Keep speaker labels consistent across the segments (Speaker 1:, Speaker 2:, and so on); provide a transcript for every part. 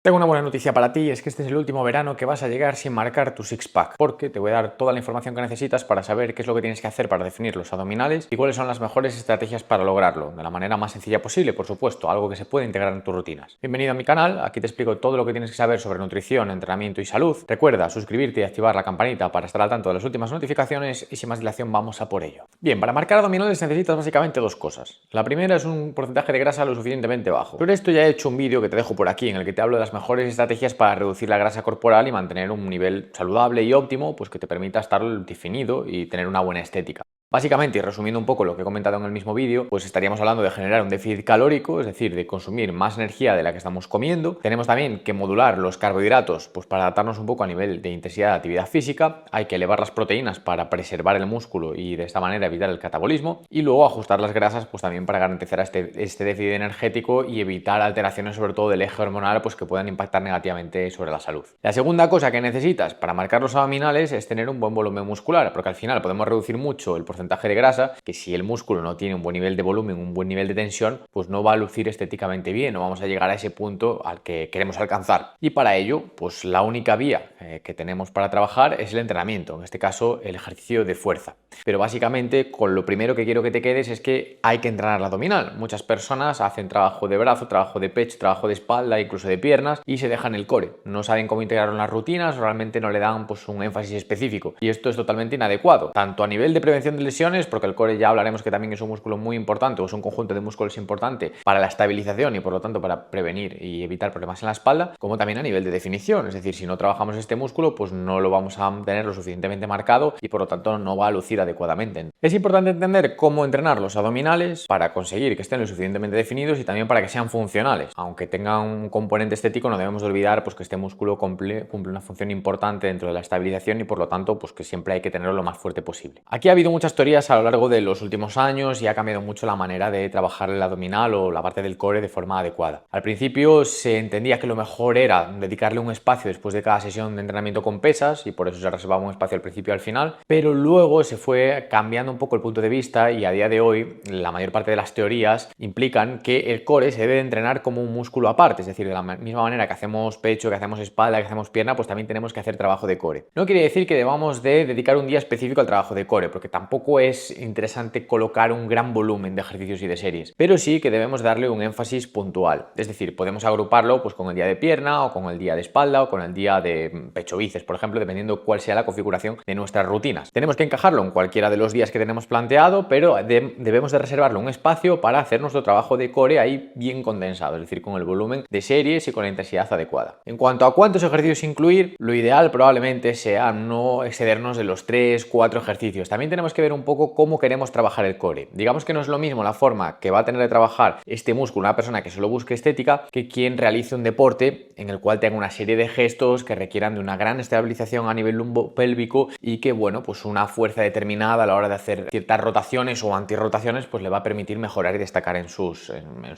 Speaker 1: Tengo una buena noticia para ti, es que este es el último verano que vas a llegar sin marcar tu six-pack, porque te voy a dar toda la información que necesitas para saber qué es lo que tienes que hacer para definir los abdominales y cuáles son las mejores estrategias para lograrlo, de la manera más sencilla posible, por supuesto, algo que se puede integrar en tus rutinas. Bienvenido a mi canal, aquí te explico todo lo que tienes que saber sobre nutrición, entrenamiento y salud. Recuerda suscribirte y activar la campanita para estar al tanto de las últimas notificaciones y sin más dilación vamos a por ello. Bien, para marcar abdominales necesitas básicamente dos cosas. La primera es un porcentaje de grasa lo suficientemente bajo. Sobre esto ya he hecho un vídeo que te dejo por aquí en el que te hablo de las mejores estrategias para reducir la grasa corporal y mantener un nivel saludable y óptimo, pues que te permita estar definido y tener una buena estética. Básicamente, y resumiendo un poco lo que he comentado en el mismo vídeo, pues estaríamos hablando de generar un déficit calórico, es decir, de consumir más energía de la que estamos comiendo. Tenemos también que modular los carbohidratos, pues para adaptarnos un poco a nivel de intensidad de actividad física. Hay que elevar las proteínas para preservar el músculo y de esta manera evitar el catabolismo. Y luego ajustar las grasas, pues también para garantizar este déficit energético y evitar alteraciones, sobre todo del eje hormonal, pues que puedan impactar negativamente sobre la salud. La segunda cosa que necesitas para marcar los abdominales es tener un buen volumen muscular, porque al final podemos reducir mucho el porcentaje de grasa, que si el músculo no tiene un buen nivel de volumen, un buen nivel de tensión, pues no va a lucir estéticamente bien, no vamos a llegar a ese punto al que queremos alcanzar. Y para ello, pues la única vía que tenemos para trabajar es el entrenamiento, en este caso el ejercicio de fuerza. Pero básicamente con lo primero que quiero que te quedes es que hay que entrenar la abdominal. Muchas personas hacen trabajo de brazo, trabajo de pecho, trabajo de espalda, incluso de piernas y se dejan el core. No saben cómo integrarlo en las rutinas, realmente no le dan pues un énfasis específico y esto es totalmente inadecuado, tanto a nivel de prevención de lesiones, porque el core ya hablaremos que también es un músculo muy importante o es un conjunto de músculos importante para la estabilización y por lo tanto para prevenir y evitar problemas en la espalda, como también a nivel de definición, es decir, si no trabajamos este músculo pues no lo vamos a tener lo suficientemente marcado y por lo tanto no va a lucir adecuadamente. Es importante entender cómo entrenar los abdominales para conseguir que estén lo suficientemente definidos y también para que sean funcionales. Aunque tengan un componente estético, no debemos de olvidar pues que este músculo cumple una función importante dentro de la estabilización y por lo tanto pues que siempre hay que tenerlo lo más fuerte posible. Aquí ha habido muchas teorías a lo largo de los últimos años y ha cambiado mucho la manera de trabajar el abdominal o la parte del core de forma adecuada. Al principio se entendía que lo mejor era dedicarle un espacio después de cada sesión de entrenamiento con pesas y por eso se reservaba un espacio al principio y al final, pero luego se fue cambiando un poco el punto de vista y a día de hoy la mayor parte de las teorías implican que el core se debe entrenar como un músculo aparte, es decir, de la misma manera que hacemos pecho, que hacemos espalda, que hacemos pierna, pues también tenemos que hacer trabajo de core. No quiere decir que debamos de dedicar un día específico al trabajo de core, porque tampoco es interesante colocar un gran volumen de ejercicios y de series, pero sí que debemos darle un énfasis puntual, es decir, podemos agruparlo pues con el día de pierna o con el día de espalda o con el día de pecho bíceps, por ejemplo, dependiendo cuál sea la configuración de nuestras rutinas. Tenemos que encajarlo en cualquiera de los días que tenemos planteado, pero debemos de reservarle un espacio para hacer nuestro trabajo de core ahí bien condensado, es decir, con el volumen de series y con la intensidad adecuada. En cuanto a cuántos ejercicios incluir, lo ideal probablemente sea no excedernos de los 3-4 ejercicios. También tenemos que ver un poco cómo queremos trabajar el core. Digamos que no es lo mismo la forma que va a tener de trabajar este músculo una persona que solo busque estética que quien realice un deporte en el cual tenga una serie de gestos que requieran de una gran estabilización a nivel lumbopélvico y que, bueno, pues una fuerza determinada a la hora de hacer ciertas rotaciones o antirrotaciones pues le va a permitir mejorar y destacar en su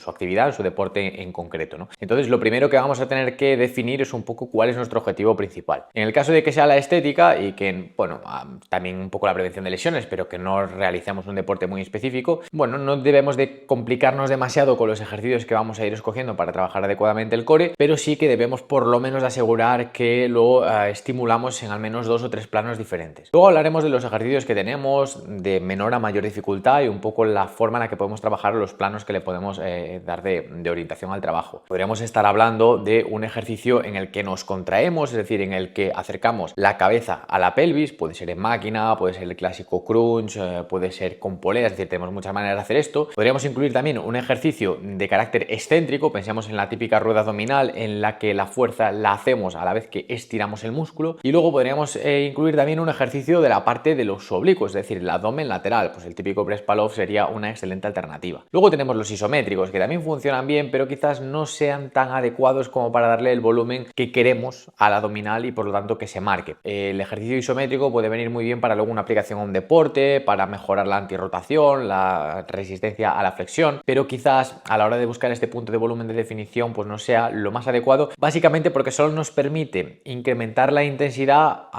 Speaker 1: actividad, en su deporte en concreto, ¿no? Entonces lo primero que vamos a tener que definir es un poco cuál es nuestro objetivo principal. En el caso de que sea la estética y que, bueno, también un poco la prevención de lesiones, pero que no realicemos un deporte muy específico, bueno, no debemos de complicarnos demasiado con los ejercicios que vamos a ir escogiendo para trabajar adecuadamente el core, pero sí que debemos por lo menos asegurar que lo estimulamos en al menos 2 o 3 planos diferentes. Luego hablaremos de los ejercicios que tenemos de menor a mayor dificultad y un poco la forma en la que podemos trabajar los planos que le podemos dar de orientación al trabajo. Podríamos estar hablando de un ejercicio en el que nos contraemos, es decir, en el que acercamos la cabeza a la pelvis, puede ser en máquina, puede ser el clásico crunch, puede ser con polea, es decir, tenemos muchas maneras de hacer esto. Podríamos incluir también un ejercicio de carácter excéntrico, pensemos en la típica rueda abdominal en la que la fuerza la hacemos a la vez que estiramos el músculo, y luego podríamos incluir también un ejercicio de la parte de los oblicuos, es decir, el abdomen lateral, pues el típico press pull-off sería una excelente alternativa. Luego tenemos los isométricos que también funcionan bien, pero quizás no sean tan adecuados como para darle el volumen que queremos al abdominal y por lo tanto que se marque. El ejercicio isométrico puede venir muy bien para luego una aplicación a un deporte, para mejorar la antirrotación, la resistencia a la flexión, pero quizás a la hora de buscar este punto de volumen de definición pues no sea lo más adecuado básicamente porque solo nos permite incrementar la intensidad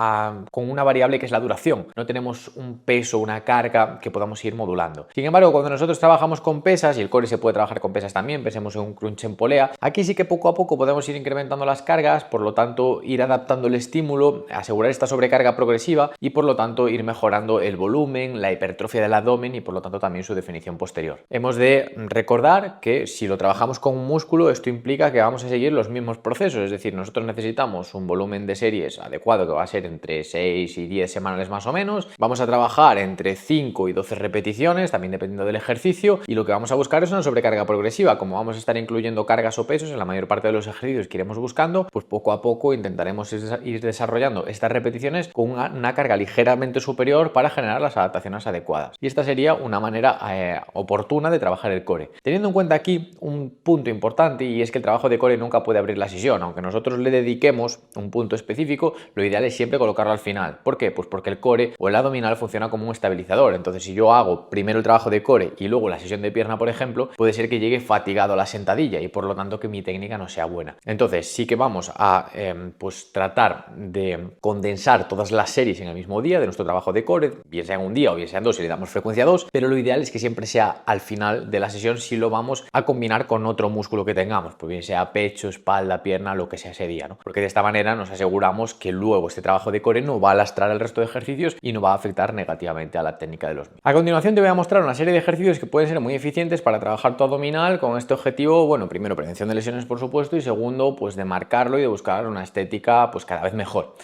Speaker 1: con una variable que es la duración. No tenemos un peso, una carga que podamos ir modulando. Sin embargo, cuando nosotros trabajamos con pesas, y el core se puede trabajar con pesas también, pensemos en un crunch en polea, aquí sí que poco a poco podemos ir incrementando las cargas, por lo tanto ir adaptando el estímulo, asegurar esta sobrecarga progresiva y por lo tanto ir mejorando el volumen, la hipertrofia del abdomen y por lo tanto también su definición posterior. Hemos de recordar que si lo trabajamos con un músculo, esto implica que vamos a seguir los mismos procesos, es decir, nosotros necesitamos un volumen de series adecuado que va a ser entre 6 y 10 semanales más o menos, vamos a trabajar entre 5 y 12 repeticiones, también dependiendo del ejercicio, y lo que vamos a buscar es una sobrecarga progresiva. Como vamos a estar incluyendo cargas o pesos en la mayor parte de los ejercicios que iremos buscando, pues poco a poco intentaremos ir desarrollando estas repeticiones con una carga ligeramente superior para generar las adaptaciones adecuadas. Y esta sería una manera oportuna de trabajar el core. Teniendo en cuenta aquí un punto importante, y es que el trabajo de core nunca puede abrir la sesión. Aunque nosotros le dediquemos un punto específico, lo ideal es siempre colocarlo al final. ¿Por qué? Pues porque el core o el abdominal funciona como un estabilizador. Entonces, si yo hago primero el trabajo de core y luego la sesión de pierna, por ejemplo, puede ser que llegue fatigado a la sentadilla y por lo tanto que mi técnica no sea buena. Entonces, sí que vamos a pues tratar de condensar todas las series en el mismo día de nuestro trabajo de core, bien sea en un día o bien sea en dos si le damos frecuencia 2, pero lo ideal es que siempre sea al final de la sesión si lo vamos a combinar con otro músculo que tengamos, pues bien sea pecho, espalda, pierna, lo que sea ese día, ¿no? Porque de esta manera nos aseguramos que luego este trabajo de core no va a lastrar el resto de ejercicios y no va a afectar negativamente a la técnica de los mismos. A continuación te voy a mostrar una serie de ejercicios que pueden ser muy eficientes para trabajar tu abdominal con este objetivo, bueno, primero prevención de lesiones por supuesto y segundo pues de marcarlo y de buscar una estética pues cada vez mejor.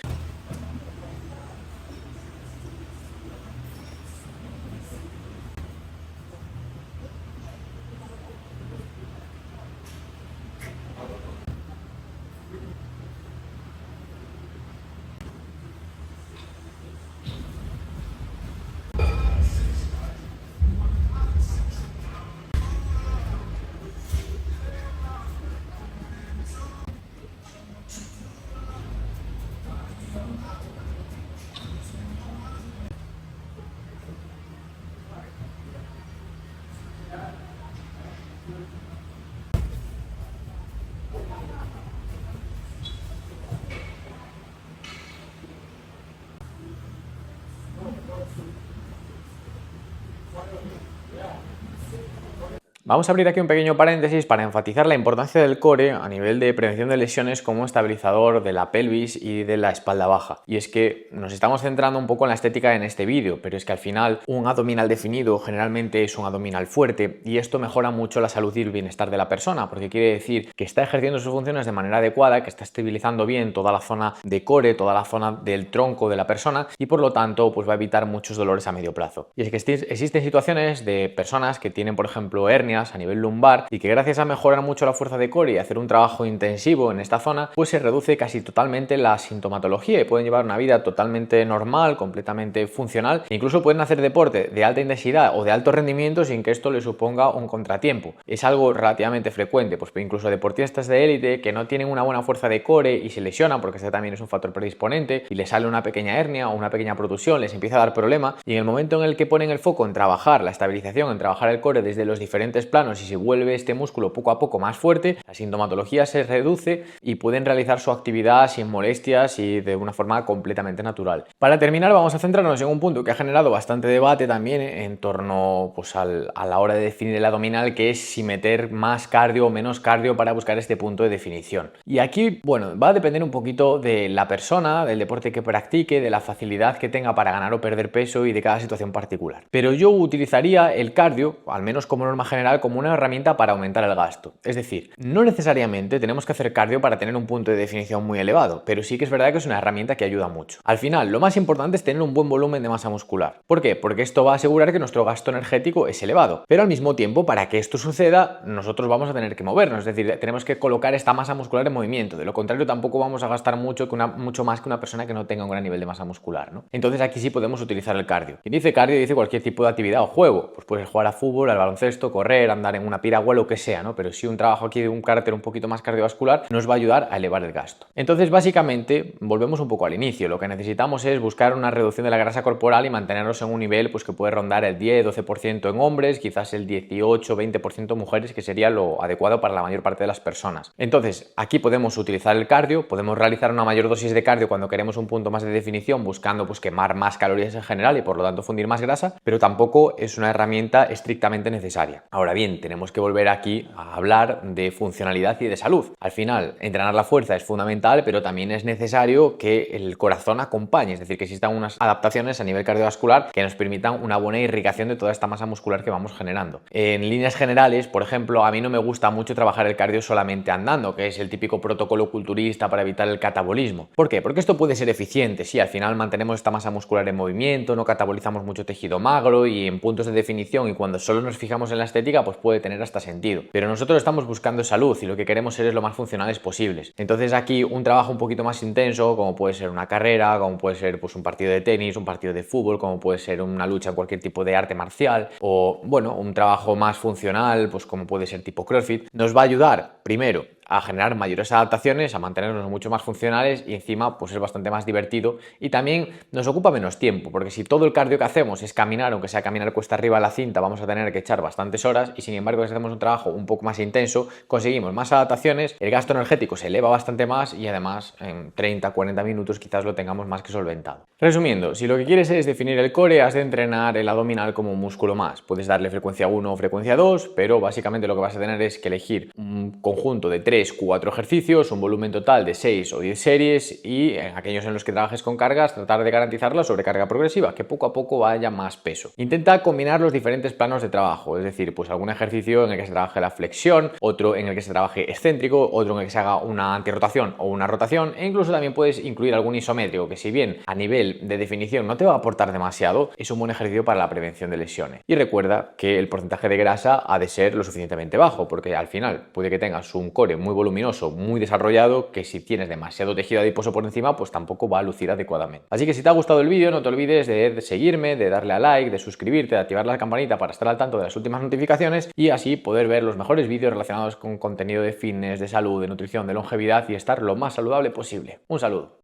Speaker 1: Vamos a abrir aquí un pequeño paréntesis para enfatizar la importancia del core a nivel de prevención de lesiones como estabilizador de la pelvis y de la espalda baja. Y es que nos estamos centrando un poco en la estética en este vídeo, pero es que al final un abdominal definido generalmente es un abdominal fuerte y esto mejora mucho la salud y el bienestar de la persona, porque quiere decir que está ejerciendo sus funciones de manera adecuada, que está estabilizando bien toda la zona de core, toda la zona del tronco de la persona y por lo tanto pues va a evitar muchos dolores a medio plazo. Y es que existen situaciones de personas que tienen por ejemplo hernias a nivel lumbar y que gracias a mejorar mucho la fuerza de core y hacer un trabajo intensivo en esta zona pues se reduce casi totalmente la sintomatología y pueden llevar una vida totalmente normal, completamente funcional e incluso pueden hacer deporte de alta intensidad o de alto rendimiento sin que esto les suponga un contratiempo. Es algo relativamente frecuente, pues incluso deportistas de élite que no tienen una buena fuerza de core y se lesionan porque este también es un factor predisponente y les sale una pequeña hernia o una pequeña protusión, les empieza a dar problema y en el momento en el que ponen el foco en trabajar la estabilización, en trabajar el core desde los diferentes planos y se vuelve este músculo poco a poco más fuerte, la sintomatología se reduce y pueden realizar su actividad sin molestias y de una forma completamente natural. Para terminar vamos a centrarnos en un punto que ha generado bastante debate también en torno pues, a la hora de definir el abdominal, que es si meter más cardio o menos cardio para buscar este punto de definición. Y aquí, bueno, va a depender un poquito de la persona, del deporte que practique, de la facilidad que tenga para ganar o perder peso y de cada situación particular. Pero yo utilizaría el cardio, al menos como norma general, como una herramienta para aumentar el gasto. Es decir, no necesariamente tenemos que hacer cardio para tener un punto de definición muy elevado, pero sí que es verdad que es una herramienta que ayuda mucho. Al final, lo más importante es tener un buen volumen de masa muscular. ¿Por qué? Porque esto va a asegurar que nuestro gasto energético es elevado, pero al mismo tiempo, para que esto suceda, nosotros vamos a tener que movernos, es decir, tenemos que colocar esta masa muscular en movimiento. De lo contrario, tampoco vamos a gastar mucho más que una persona que no tenga un gran nivel de masa muscular, ¿no? Entonces aquí sí podemos utilizar el cardio. Quien dice cardio dice cualquier tipo de actividad o juego. Pues puedes jugar a fútbol, al baloncesto, correr, correr, andar en una piragua, lo que sea, ¿no? Pero sí un trabajo aquí de un carácter un poquito más cardiovascular nos va a ayudar a elevar el gasto. Entonces, básicamente, volvemos un poco al inicio. Lo que necesitamos es buscar una reducción de la grasa corporal y mantenernos en un nivel pues, que puede rondar el 10-12% en hombres, quizás el 18-20% en mujeres, que sería lo adecuado para la mayor parte de las personas. Entonces, aquí podemos utilizar el cardio, podemos realizar una mayor dosis de cardio cuando queremos un punto más de definición, buscando pues, quemar más calorías en general y por lo tanto fundir más grasa, pero tampoco es una herramienta estrictamente necesaria. Ahora bien, tenemos que volver aquí a hablar de funcionalidad y de salud. Al final, entrenar la fuerza es fundamental, pero también es necesario que el corazón acompañe, es decir, que existan unas adaptaciones a nivel cardiovascular que nos permitan una buena irrigación de toda esta masa muscular que vamos generando. En líneas generales, por ejemplo, a mí no me gusta mucho trabajar el cardio solamente andando, que es el típico protocolo culturista para evitar el catabolismo. ¿Por qué? Porque esto puede ser eficiente, sí, al final mantenemos esta masa muscular en movimiento, no catabolizamos mucho tejido magro y en puntos de definición, y cuando solo nos fijamos en la estética, pues puede tener hasta sentido. Pero nosotros estamos buscando salud y lo que queremos ser es lo más funcionales posibles. Entonces aquí un trabajo un poquito más intenso, como puede ser una carrera, como puede ser pues, un partido de tenis, un partido de fútbol, como puede ser una lucha en cualquier tipo de arte marcial, o bueno, un trabajo más funcional, pues como puede ser tipo CrossFit, nos va a ayudar primero a generar mayores adaptaciones, a mantenernos mucho más funcionales y encima pues es bastante más divertido y también nos ocupa menos tiempo, porque si todo el cardio que hacemos es caminar, aunque sea caminar cuesta arriba a la cinta, vamos a tener que echar bastantes horas y sin embargo si hacemos un trabajo un poco más intenso conseguimos más adaptaciones, el gasto energético se eleva bastante más y además en 30-40 minutos quizás lo tengamos más que solventado. Resumiendo, si lo que quieres es definir el core, has de entrenar el abdominal como un músculo más. Puedes darle frecuencia 1 o frecuencia 2, pero básicamente lo que vas a tener es que elegir un conjunto de 3-4 ejercicios, un volumen total de 6 o 10 series y en aquellos en los que trabajes con cargas, tratar de garantizar la sobrecarga progresiva, que poco a poco vaya más peso. Intenta combinar los diferentes planos de trabajo, es decir, pues algún ejercicio en el que se trabaje la flexión, otro en el que se trabaje excéntrico, otro en el que se haga una antirrotación o una rotación e incluso también puedes incluir algún isométrico que si bien a nivel de definición no te va a aportar demasiado, es un buen ejercicio para la prevención de lesiones. Y recuerda que el porcentaje de grasa ha de ser lo suficientemente bajo, porque al final puede que tengas un core muy voluminoso, muy desarrollado, que si tienes demasiado tejido adiposo por encima, pues tampoco va a lucir adecuadamente. Así que si te ha gustado el vídeo, no te olvides de seguirme, de darle a like, de suscribirte, de activar la campanita para estar al tanto de las últimas notificaciones y así poder ver los mejores vídeos relacionados con contenido de fitness, de salud, de nutrición, de longevidad y estar lo más saludable posible. Un saludo.